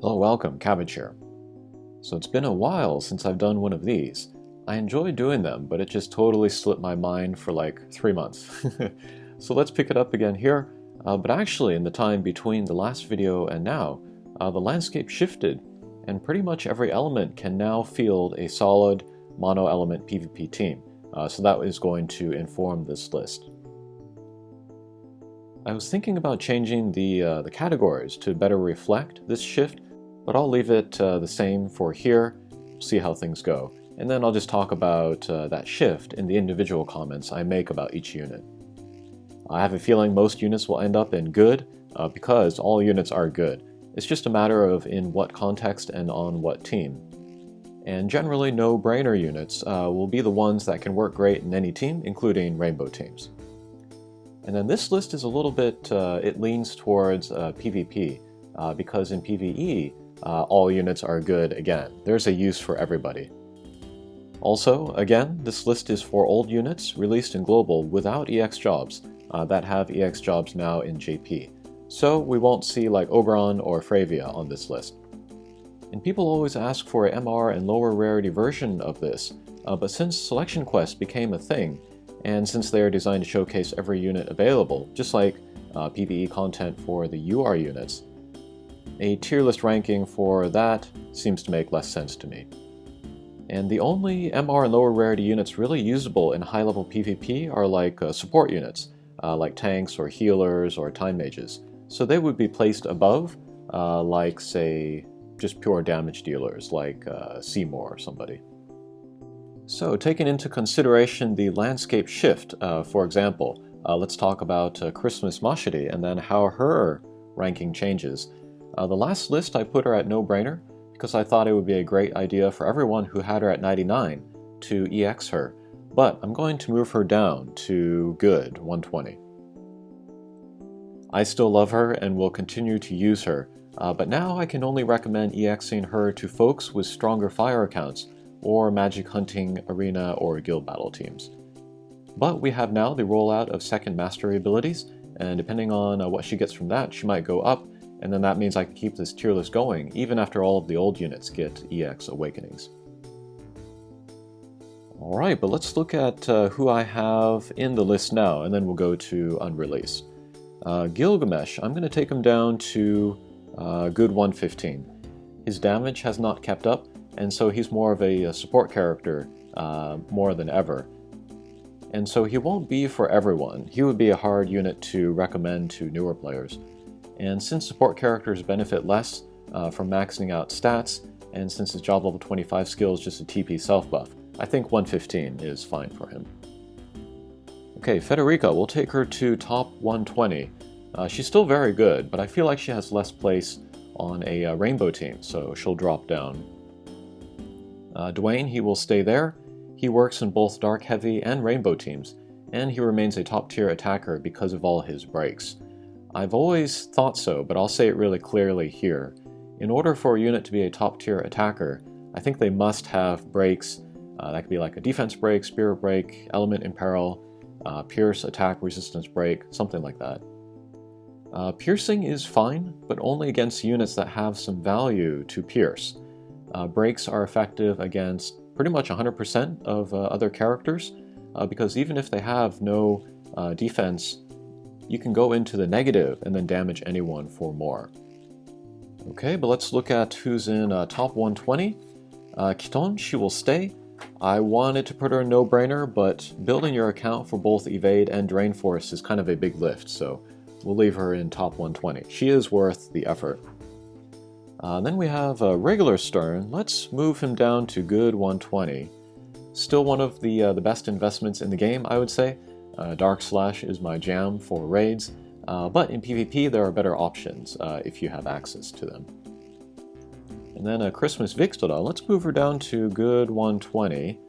Hello, welcome, Cabbage here. So it's been a while since I've done one of these. I enjoy doing them, but it just totally slipped my mind for like 3 months. So let's pick it up again here. But actually, in the time between the last video and now, the landscape shifted, and pretty much every element can now field a solid mono-element PvP team. So that is going to inform this list. I was thinking about changing the categories to better reflect this shift, but I'll leave it the same for here, see how things go. And then I'll just talk about that shift in the individual comments I make about each unit. I have a feeling most units will end up in good, because all units are good. It's just a matter of in what context and on what team. And generally no-brainer units will be the ones that can work great in any team, including rainbow teams. And then this list is a little bit, it leans towards PvP, because in PvE, all units are good again. There's a use for everybody. Also, again, this list is for old units released in Global without EX jobs that have EX jobs now in JP. So we won't see like Oberon or Fravia on this list. And people always ask for a MR and lower rarity version of this, but since Selection Quest became a thing, and since they are designed to showcase every unit available, just like PvE content for the UR units, a tier list ranking for that seems to make less sense to me. And the only MR and lower rarity units really usable in high-level PvP are like support units, like tanks or healers or time mages. So they would be placed above, like say, just pure damage dealers like Seymour or somebody. So taking into consideration the landscape shift, for example, let's talk about Christmas Mashiri and then how her ranking changes. The last list I put her at no-brainer because I thought it would be a great idea for everyone who had her at 99 to EX her, but I'm going to move her down to good 120. I still love her and will continue to use her, but now I can only recommend EXing her to folks with stronger fire accounts or magic hunting, arena, or guild battle teams. But we have now the rollout of second mastery abilities, and depending on what she gets from that, she might go up, and then that means I can keep this tier list going even after all of the old units get EX awakenings. Alright, but let's look at who I have in the list now, and then we'll go to Unreleased. Gilgamesh, I'm going to take him down to good 115. His damage has not kept up, and so he's more of a support character more than ever. And so he won't be for everyone. He would be a hard unit to recommend to newer players. And since support characters benefit less from maxing out stats, and since his job level 25 skill is just a TP self buff, I think 115 is fine for him. Okay, Federica, we'll take her to top 120. She's still very good, but I feel like she has less place on a rainbow team, so she'll drop down. Dwayne, he will stay there. He works in both dark heavy and rainbow teams, and he remains a top tier attacker because of all his breaks. I've always thought so, but I'll say it really clearly here. In order for a unit to be a top tier attacker, I think they must have breaks. That could be like a defense break, spirit break, element imperil, pierce, attack, resistance break, something like that. Piercing is fine, but only against units that have some value to pierce. Breaks are effective against pretty much 100% of other characters, because even if they have no defense, you can go into the negative and then damage anyone for more. Okay, but let's look at who's in top 120. Kiton, she will stay. I wanted to put her in no-brainer, but building your account for both Evade and Drain Force is kind of a big lift, so we'll leave her in top 120. She is worth the effort. Then we have regular Stern. Let's move him down to good 120. Still one of the best investments in the game, I would say. Dark Slash is my jam for raids, but in PvP there are better options if you have access to them. And then Christmas Victoda, let's move her down to good 120.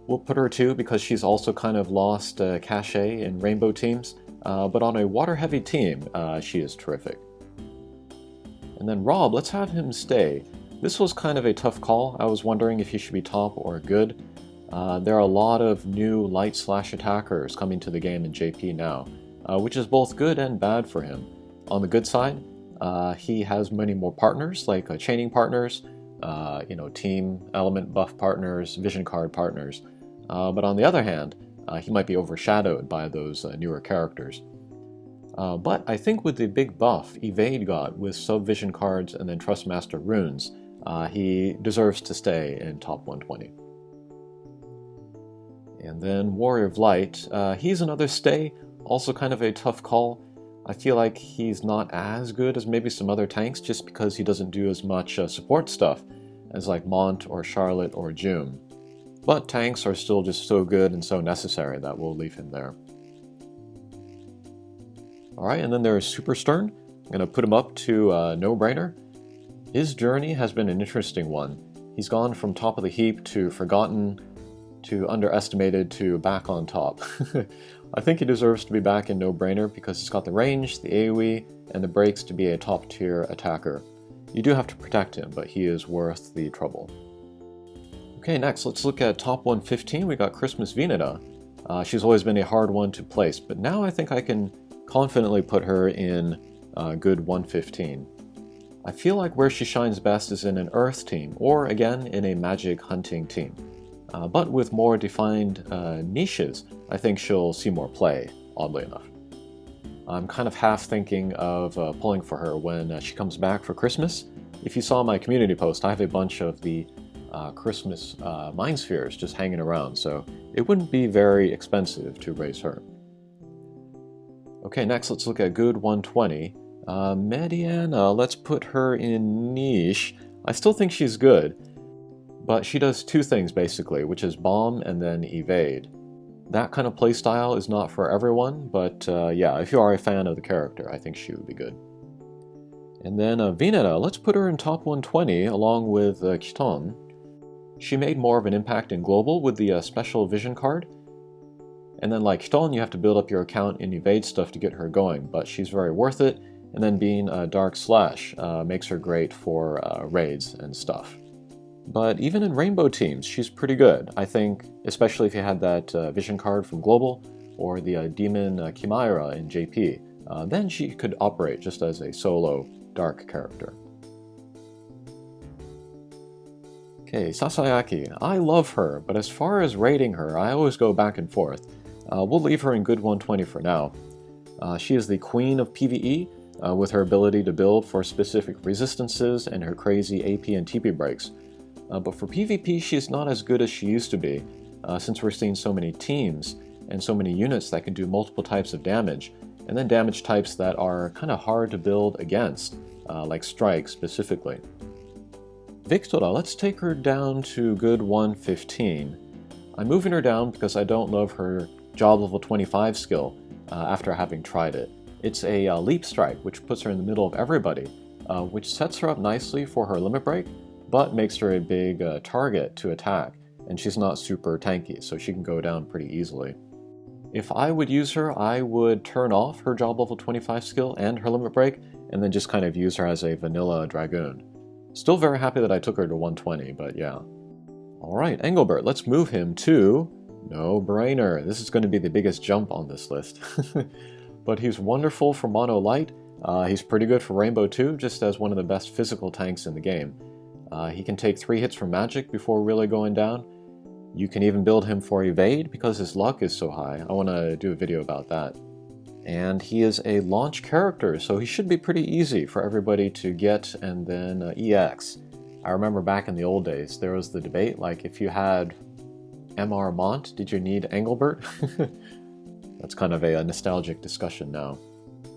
We'll put her too because she's also kind of lost cachet in rainbow teams, but on a water heavy team she is terrific. And then Rob, let's have him stay. This was kind of a tough call. I was wondering if he should be top or good. There are a lot of new light slash attackers coming to the game in JP now, which is both good and bad for him. On the good side, he has many more partners, like chaining partners, team element buff partners, vision card partners. But on the other hand, he might be overshadowed by those newer characters. But I think with the big buff Evade got with sub-vision cards and then Trustmaster runes, he deserves to stay in top 120. And then Warrior of Light, he's another stay, also kind of a tough call. I feel like he's not as good as maybe some other tanks just because he doesn't do as much support stuff as like Mont or Charlotte or June. But tanks are still just so good and so necessary that we'll leave him there. Alright, and then there's Super Stern. I'm going to put him up to no-brainer. His journey has been an interesting one. He's gone from top of the heap to forgotten, to underestimated, to back on top. I think he deserves to be back in no-brainer because he's got the range, the AoE, and the breaks to be a top-tier attacker. You do have to protect him, but he is worth the trouble. Okay, next let's look at top 115. We got Christmas Veneta. She's always been a hard one to place, but now I think I can confidently put her in good 115. I feel like where she shines best is in an Earth team, or again in a magic hunting team. But with more defined niches, I think she'll see more play, oddly enough. I'm kind of half thinking of pulling for her when she comes back for Christmas. If you saw my community post, I have a bunch of the Christmas Mind Spheres just hanging around, so it wouldn't be very expensive to raise her. Okay, next let's look at good 120. Mediana, let's put her in niche. I still think she's good, but she does two things basically, which is bomb and then evade. That kind of playstyle is not for everyone, but yeah, if you are a fan of the character, I think she would be good. And then Veneta, let's put her in top 120 along with Kiton. She made more of an impact in Global with the special vision card. And then like Kiton, you have to build up your account in evade stuff to get her going, but she's very worth it. And then being a Dark Slash makes her great for raids and stuff. But even in Rainbow teams, she's pretty good. I think, especially if you had that vision card from Global, or the Demon Chimera in JP, then she could operate just as a solo dark character. Okay, Sasayaki. I love her, but as far as rating her, I always go back and forth. We'll leave her in good 120 for now. She is the queen of PvE, with her ability to build for specific resistances and her crazy AP and TP breaks. But for PvP, she's not as good as she used to be, since we're seeing so many teams and so many units that can do multiple types of damage, and then damage types that are kind of hard to build against, like Strike specifically. Victora, let's take her down to good 115. I'm moving her down because I don't love her job level 25 skill after having tried it. It's a leap strike, which puts her in the middle of everybody, which sets her up nicely for her limit break, but makes her a big target to attack, and she's not super tanky, so she can go down pretty easily. If I would use her, I would turn off her job level 25 skill and her limit break, and then just kind of use her as a vanilla Dragoon. Still very happy that I took her to 120, but yeah. Alright, Engelbert, let's move him to no-brainer. This is going to be the biggest jump on this list. But he's wonderful for Mono Light. He's pretty good for Rainbow too, just as one of the best physical tanks in the game. He can take 3 hits from magic before really going down. You can even build him for evade because his luck is so high. I want to do a video about that. And he is a launch character, so he should be pretty easy for everybody to get and then EX. I remember back in the old days, there was the debate, like if you had MR Mont, did you need Engelbert? That's kind of a nostalgic discussion now.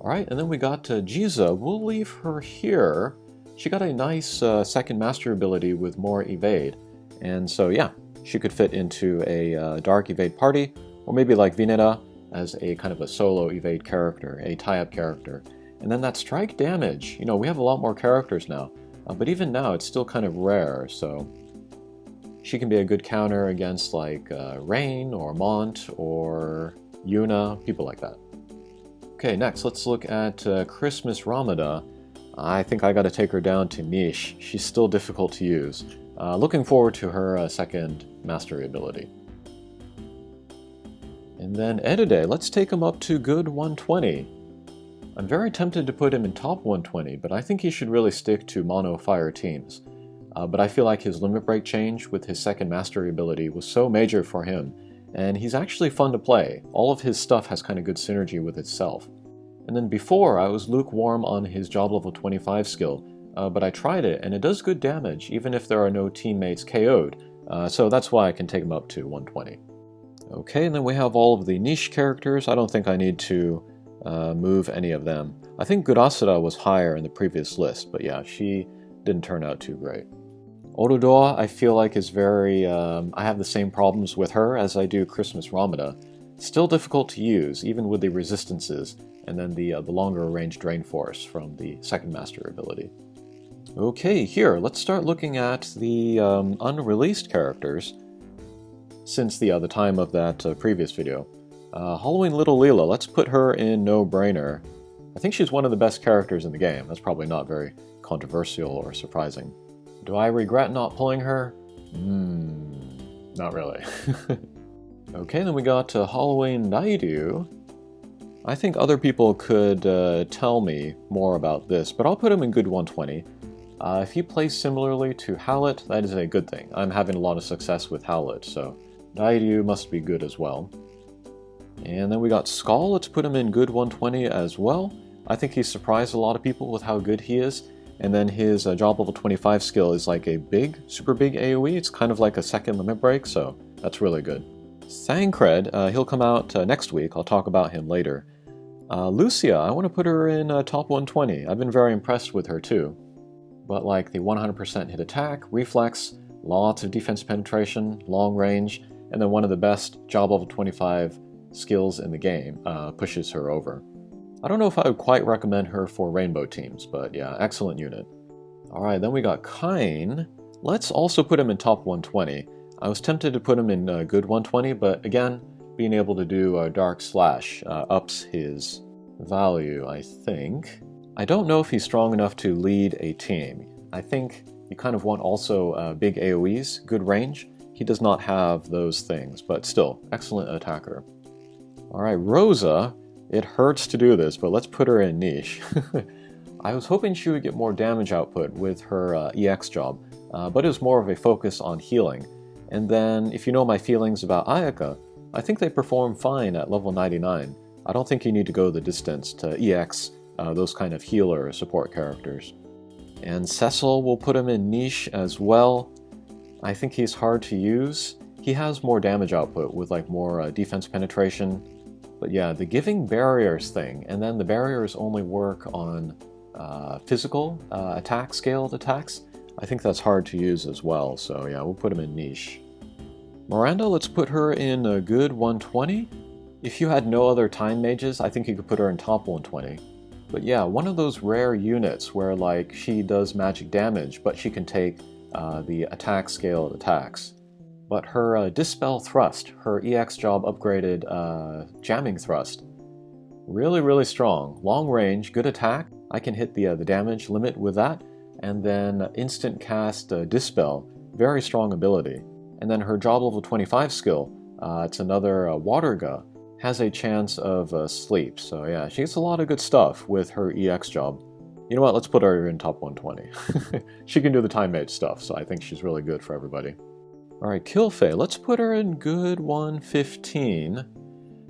Alright, and then we got Jiza. We'll leave her here. She got a nice second master ability with more evade, and so yeah, she could fit into a dark evade party, or maybe like Veneta as a kind of a solo evade character, a tie-up character. And then that strike damage, you know, we have a lot more characters now, but even now it's still kind of rare, so she can be a good counter against like Rain or Mont or Yuna, people like that. Okay, next let's look at Christmas Ramada. I think I gotta take her down to niche. She's still difficult to use. Looking forward to her second mastery ability. And then Edide, let's take him up to good 120. I'm very tempted to put him in top 120, but I think he should really stick to mono fire teams. But I feel like his limit break change with his second mastery ability was so major for him, and he's actually fun to play. All of his stuff has kind of good synergy with itself. And then before, I was lukewarm on his job level 25 skill, but I tried it, and it does good damage, even if there are no teammates KO'd, so that's why I can take him up to 120. Okay, and then we have all of the niche characters. I don't think I need to move any of them. I think Gurasura was higher in the previous list, but yeah, she didn't turn out too great. Orudoa, I feel like is very, I have the same problems with her as I do Christmas Ramada. Still difficult to use, even with the resistances, and then the longer range Drain Force from the second master ability. Okay, here, let's start looking at the unreleased characters since the time of that previous video. Halloween Little Leela, let's put her in no-brainer. I think she's one of the best characters in the game. That's probably not very controversial or surprising. Do I regret not pulling her? Not really. Okay, then we got Halloween Naidu. I think other people could tell me more about this, but I'll put him in good 120. If he plays similarly to Howlet, that is a good thing. I'm having a lot of success with Howlet, so Naidu must be good as well. And then we got Skull, let's put him in good 120 as well. I think he surprised a lot of people with how good he is. And then his job level 25 skill is like a super big AoE. It's kind of like a second limit break, so that's really good. Thancred, he'll come out next week. I'll talk about him later. Lucia, I want to put her in top 120. I've been very impressed with her too. But like the 100% hit attack, reflex, lots of defense penetration, long range, and then one of the best job level 25 skills in the game pushes her over. I don't know if I would quite recommend her for rainbow teams, but yeah, excellent unit. Alright, then we got Kain. Let's also put him in top 120. I was tempted to put him in good 120, but again, being able to do Dark Slash ups his value, I think. I don't know if he's strong enough to lead a team. I think you kind of want also big AoEs, good range. He does not have those things, but still, excellent attacker. Alright, Rosa. It hurts to do this, but let's put her in niche. I was hoping she would get more damage output with her EX job, but it was more of a focus on healing. And then, if you know my feelings about Ayaka, I think they perform fine at level 99. I don't think you need to go the distance to EX those kind of healer support characters. And Cecil, will put him in niche as well. I think he's hard to use. He has more damage output with like more defense penetration. But yeah, the giving barriers thing, and then the barriers only work on physical attack scaled attacks. I think that's hard to use as well, so yeah, we'll put him in niche. Miranda, let's put her in a good 120. If you had no other time mages, I think you could put her in top 120. But yeah, one of those rare units where like she does magic damage, but she can take the attack scaled attacks. But her Dispel Thrust, her EX job upgraded Jamming Thrust, really strong. Long range, good attack. I can hit the damage limit with that. And then instant cast Dispel, very strong ability. And then her job level 25 skill, it's another Waterga, has a chance of sleep. So yeah, she gets a lot of good stuff with her EX job. You know what, let's put her in top 120. She can do the time mage stuff, so I think she's really good for everybody. Alright, Kilfei, let's put her in good 115.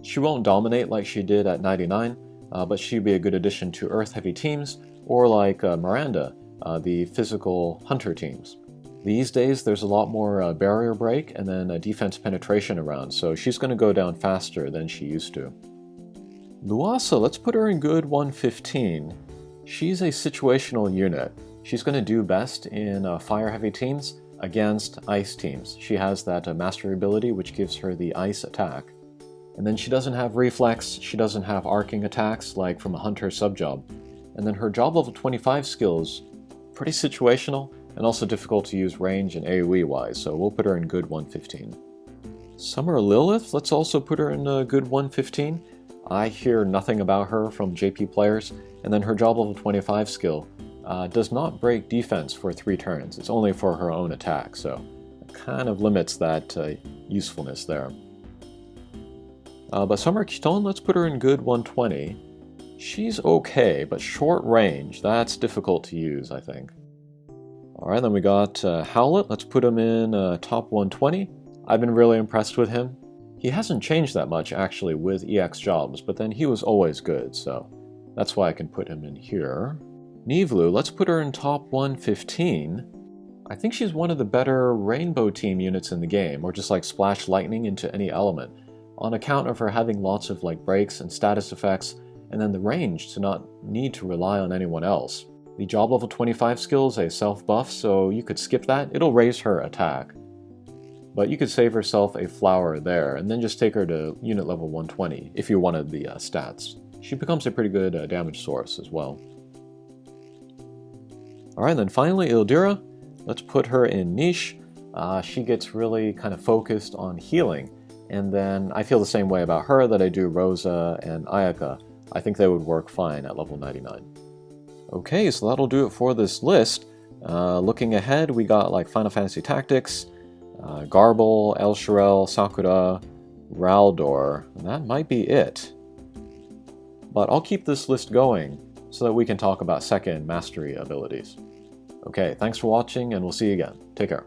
She won't dominate like she did at 99, but she'd be a good addition to Earth-heavy teams, or like Miranda, the physical hunter teams. These days, there's a lot more barrier break and then defense penetration around, so she's going to go down faster than she used to. Luasa, let's put her in good 115. She's a situational unit. She's going to do best in fire-heavy teams against ice teams. She has that mastery ability which gives her the ice attack. And then she doesn't have reflex, she doesn't have arcing attacks like from a hunter subjob. And then her job level 25 skills, pretty situational and also difficult to use range and AoE wise, so we'll put her in good 115. Summer Lilith, let's also put her in a good 115. I hear nothing about her from JP players, and then her job level 25 skill does not break defense for 3 turns. It's only for her own attack, so it kind of limits that usefulness there. But Summer Kiton, let's put her in good 120. She's okay, but short range, that's difficult to use, I think. Alright, then we got Howlett. Let's put him in top 120. I've been really impressed with him. He hasn't changed that much, actually, with EX jobs, but then he was always good, so that's why I can put him in here. Nivlu, let's put her in top 115. I think she's one of the better Rainbow Team units in the game, or just like splash lightning into any element, on account of her having lots of like breaks and status effects, and then the range to not need to rely on anyone else. The job level 25 skill is a self-buff, so you could skip that. It'll raise her attack. But you could save herself a flower there, and then just take her to unit level 120 if you wanted the stats. She becomes a pretty good damage source as well. Alright, then finally Ildira. Let's put her in niche. She gets really kind of focused on healing, and then I feel the same way about her that I do Rosa and Ayaka. I think they would work fine at level 99. Okay, so that'll do it for this list. Looking ahead, we got like Final Fantasy Tactics, Garble, El Shirel, Sakura, Raldor, and that might be it. But I'll keep this list going so that we can talk about second mastery abilities. Okay, thanks for watching, and we'll see you again. Take care.